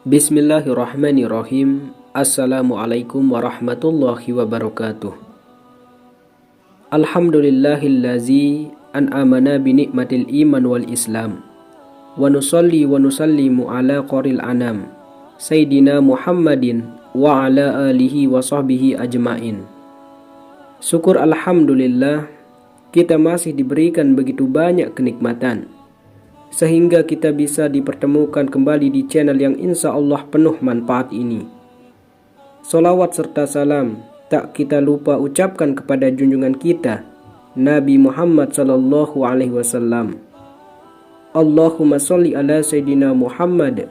Bismillahirrahmanirrahim. Assalamualaikum warahmatullahi wabarakatuh. Alhamdulillahillazi an'amana binikmatil iman wal islam. Wa nusalli wa nusallimu ala qaril anam Sayyidina Muhammadin wa ala alihi wa sahbihi ajmain. Syukur alhamdulillah, kita masih diberikan begitu banyak kenikmatan sehingga kita bisa dipertemukan kembali di channel yang insya Allah penuh manfaat ini. Salawat serta salam tak kita lupa ucapkan kepada junjungan kita Nabi Muhammad sallallahu alaihi wasallam. Allahumma sholli ala Sayyidina Muhammad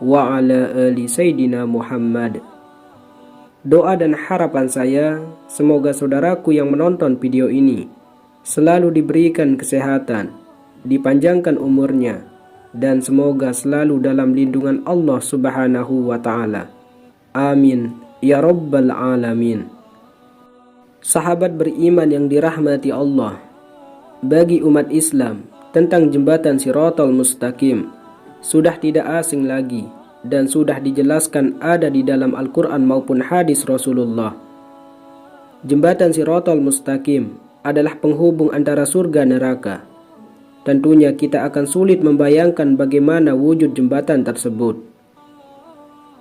wa ala ali Sayyidina Muhammad. Doa dan harapan saya, semoga saudaraku yang menonton video ini selalu diberikan kesehatan, dipanjangkan umurnya, dan semoga selalu dalam lindungan Allah Subhanahu wa Ta'ala. Amin ya Rabbal Alamin. Sahabat beriman yang dirahmati Allah, bagi umat Islam tentang jembatan Shiratal Mustaqim sudah tidak asing lagi dan sudah dijelaskan ada di dalam Al-Quran maupun hadis Rasulullah. Jembatan Shiratal Mustaqim adalah penghubung antara surga neraka. Tentunya kita akan sulit membayangkan bagaimana wujud jembatan tersebut.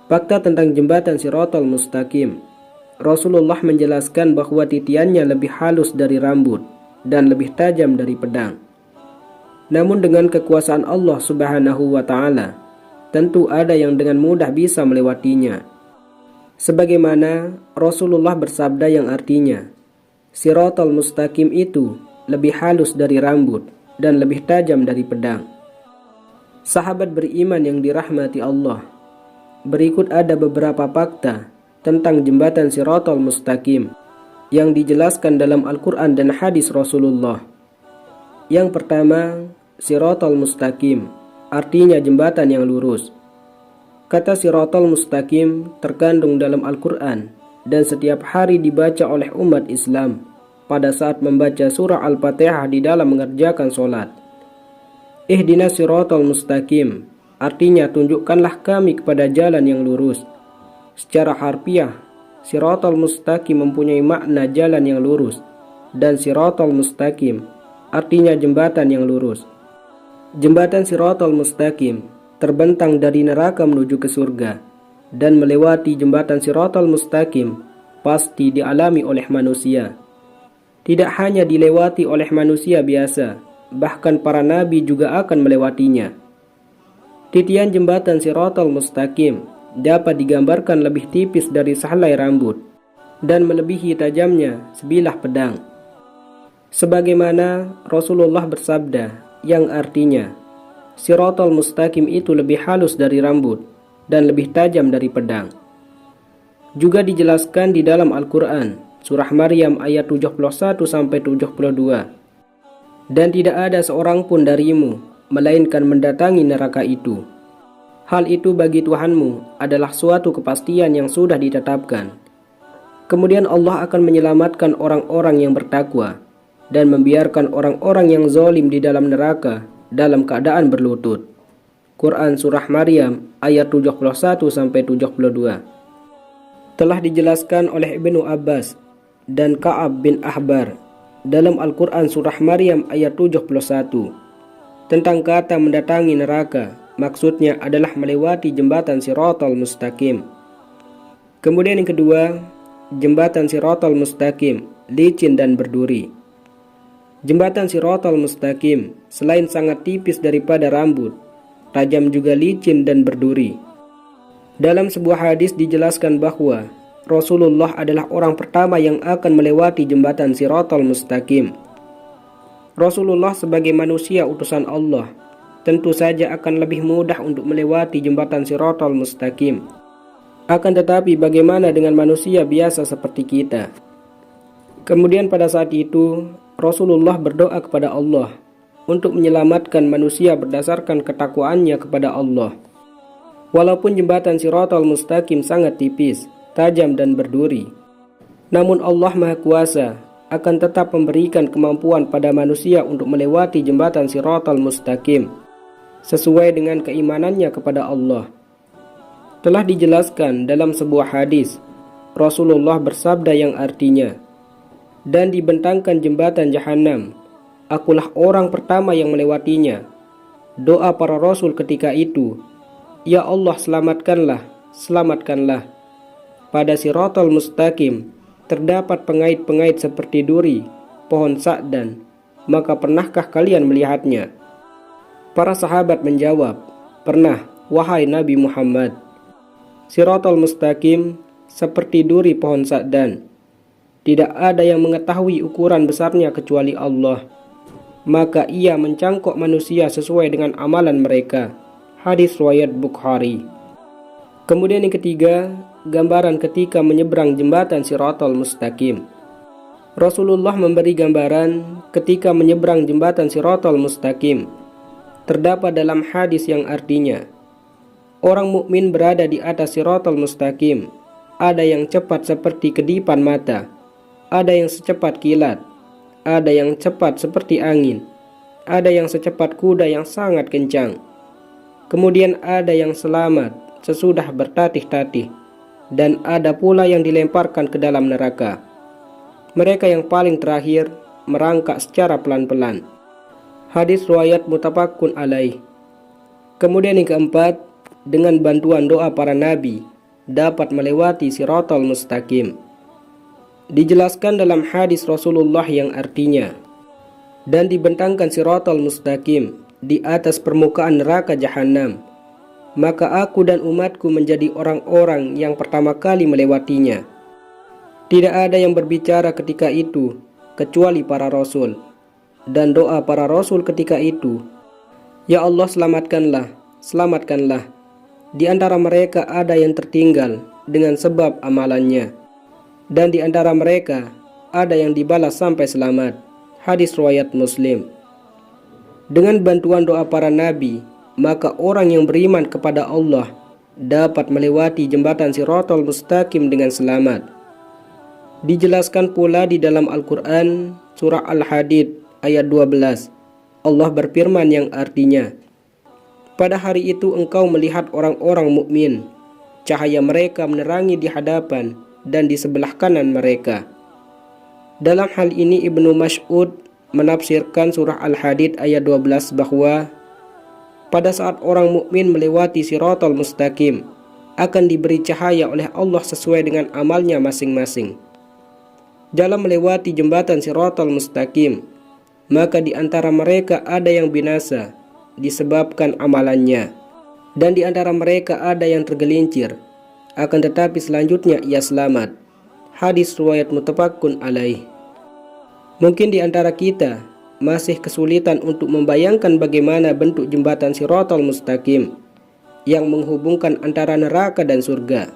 Fakta tentang jembatan Shiratal Mustaqim, Rasulullah menjelaskan bahwa titiannya lebih halus dari rambut dan lebih tajam dari pedang. Namun dengan kekuasaan Allah Subhanahu wa Ta'ala, tentu ada yang dengan mudah bisa melewatinya. Sebagaimana Rasulullah bersabda yang artinya, Shiratal Mustaqim itu lebih halus dari rambut dan lebih tajam dari pedang. Sahabat beriman yang dirahmati Allah, berikut ada beberapa fakta tentang jembatan Shiratal Mustaqim yang dijelaskan dalam Al-Quran dan hadis Rasulullah. Yang pertama, Shiratal Mustaqim artinya jembatan yang lurus. Kata Shiratal Mustaqim terkandung dalam Al-Quran dan setiap hari dibaca oleh umat Islam pada saat membaca surah Al-Fatihah di dalam mengerjakan sholat. Ihdinas Shiratal Mustaqim artinya tunjukkanlah kami kepada jalan yang lurus. Secara harfiah, Shiratal Mustaqim mempunyai makna jalan yang lurus, dan Shiratal Mustaqim artinya jembatan yang lurus. Jembatan Shiratal Mustaqim terbentang dari neraka menuju ke surga, dan melewati jembatan Shiratal Mustaqim pasti dialami oleh manusia. Tidak hanya dilewati oleh manusia biasa, bahkan para nabi juga akan melewatinya. Titian jembatan Shiratal Mustaqim dapat digambarkan lebih tipis dari sehelai rambut dan melebihi tajamnya sebilah pedang. Sebagaimana Rasulullah bersabda yang artinya, Shiratal Mustaqim itu lebih halus dari rambut dan lebih tajam dari pedang. Juga dijelaskan di dalam Al-Quran Surah Maryam ayat 71-72. Dan tidak ada seorang pun darimu melainkan mendatangi neraka itu. Hal itu bagi Tuhanmu adalah suatu kepastian yang sudah ditetapkan. Kemudian Allah akan menyelamatkan orang-orang yang bertakwa dan membiarkan orang-orang yang zalim di dalam neraka dalam keadaan berlutut. Quran Surah Maryam ayat 71-72. Telah dijelaskan oleh Ibnu Abbas dan Ka'ab bin Ahbar dalam Al-Quran Surah Maryam ayat 71 tentang kata mendatangi neraka, maksudnya adalah melewati jembatan Shiratal Mustaqim. Kemudian yang kedua, jembatan Shiratal Mustaqim licin dan berduri. Jembatan Shiratal Mustaqim selain sangat tipis daripada rambut, tajam juga licin dan berduri. Dalam sebuah hadis dijelaskan bahwa Rasulullah adalah orang pertama yang akan melewati jembatan Shiratal Mustaqim. Rasulullah sebagai manusia utusan Allah tentu saja akan lebih mudah untuk melewati jembatan Shiratal Mustaqim. Akan tetapi bagaimana dengan manusia biasa seperti kita? Kemudian pada saat itu Rasulullah berdoa kepada Allah untuk menyelamatkan manusia berdasarkan ketakwaannya kepada Allah. Walaupun jembatan Shiratal Mustaqim sangat tipis, tajam dan berduri, namun Allah Maha Kuasa akan tetap memberikan kemampuan pada manusia untuk melewati jembatan Shiratal Mustaqim sesuai dengan keimanannya kepada Allah. Telah dijelaskan dalam sebuah hadis, Rasulullah bersabda yang artinya, "Dan dibentangkan jembatan Jahannam, akulah orang pertama yang melewatinya." Doa para Rasul ketika itu, "Ya Allah, selamatkanlah, selamatkanlah." Pada Siratal Mustaqim terdapat pengait-pengait seperti duri, pohon sa'dan. Maka pernahkah kalian melihatnya? Para sahabat menjawab, "Pernah, wahai Nabi Muhammad." Siratal Mustaqim seperti duri pohon sa'dan. Tidak ada yang mengetahui ukuran besarnya kecuali Allah. Maka ia mencangkok manusia sesuai dengan amalan mereka. Hadis riwayat Bukhari. Kemudian yang ketiga, gambaran ketika menyeberang jembatan Siratal Mustaqim. Rasulullah memberi gambaran ketika menyeberang jembatan Siratal Mustaqim. Terdapat dalam hadis yang artinya, orang mukmin berada di atas Siratal Mustaqim. Ada yang cepat seperti kedipan mata, ada yang secepat kilat, ada yang cepat seperti angin, ada yang secepat kuda yang sangat kencang. Kemudian ada yang selamat sesudah bertatih-tatih, dan ada pula yang dilemparkan ke dalam neraka. Mereka yang paling terakhir merangkak secara pelan-pelan. Hadis riwayat muttafaqun alaih. Kemudian yang keempat, dengan bantuan doa para nabi dapat melewati Siratal Mustaqim. Dijelaskan dalam hadis Rasulullah yang artinya, dan dibentangkan Siratal Mustaqim di atas permukaan neraka Jahannam, maka aku dan umatku menjadi orang-orang yang pertama kali melewatinya. Tidak ada yang berbicara ketika itu kecuali para rasul, dan doa para rasul ketika itu, "Ya Allah, selamatkanlah, selamatkanlah." Di antara mereka ada yang tertinggal dengan sebab amalannya, dan di antara mereka ada yang dibalas sampai selamat. Hadis riwayat Muslim. Dengan bantuan doa para nabi, maka orang yang beriman kepada Allah dapat melewati jembatan Siratal Mustaqim dengan selamat. Dijelaskan pula di dalam Al-Quran surah Al-Hadid ayat 12. Allah berfirman yang artinya, "Pada hari itu engkau melihat orang-orang mukmin, cahaya mereka menerangi di hadapan dan di sebelah kanan mereka." Dalam hal ini Ibnu Mas'ud menafsirkan surah Al-Hadid ayat 12 bahwa pada saat orang mukmin melewati Siratal Mustaqim akan diberi cahaya oleh Allah sesuai dengan amalnya masing-masing. Dalam melewati jembatan Siratal Mustaqim, maka di antara mereka ada yang binasa disebabkan amalannya, dan di antara mereka ada yang tergelincir, akan tetapi selanjutnya ia selamat. Hadis riwayat muttafaqun alaih. Mungkin di antara kita masih kesulitan untuk membayangkan bagaimana bentuk jembatan Siratal Mustaqim yang menghubungkan antara neraka dan surga.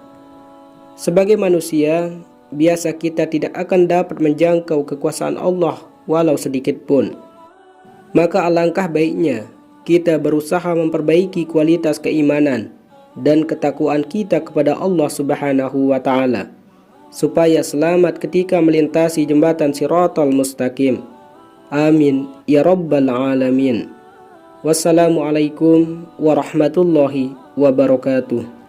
Sebagai manusia, biasa kita tidak akan dapat menjangkau kekuasaan Allah walau sedikit pun. Maka alangkah baiknya kita berusaha memperbaiki kualitas keimanan dan ketakwaan kita kepada Allah Subhanahu wa Ta'ala, supaya selamat ketika melintasi jembatan Siratal Mustaqim. Amin ya rabbal alamin. Wassalamualaikum warahmatullahi wabarakatuh.